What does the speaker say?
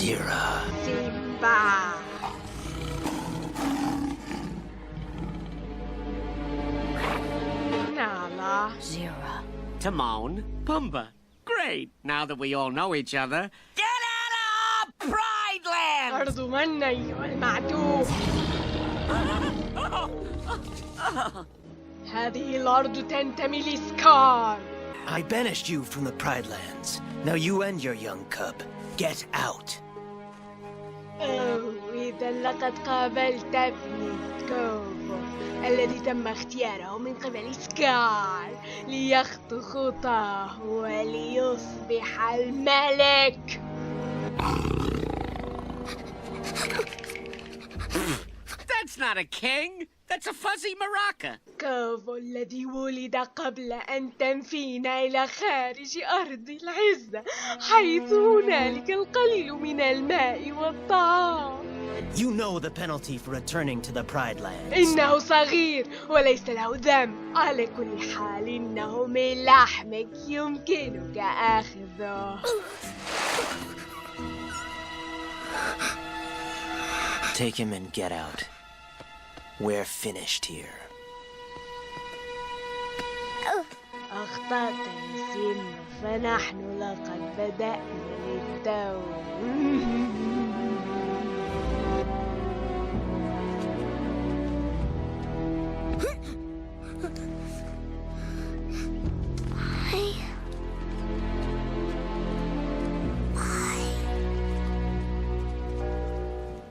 زيرا. سيمبا. Nala. Zera. Timon. Pumbaa. Great. Now that we all know each other. Get out of Pride Land! أرض من أيها المعدوم. هذه الأرض تنتمي لسكار. I banished you from the Pride Lands. Now you and your young cub. Get out. إذا لقد قابلت ابني كوفو الذي تم اختياره من قبل سكار ليخطو خطاه وليصبح الملك. That's not a king. That's a fuzzy maraca. كوفو الذي ولد قبل أن تنفينا إلى خارج أرض العزة حيث هنالك القليل من الماء والطعام. You know the penalty for returning to the Pride Lands. إنه صغير وليس له ذنب. على كل حال إنه من لحمك يمكنك أخذه. Take him and get out. We're finished here. أخطأت يا سيمبا، فنحن لقد بدأنا للتو.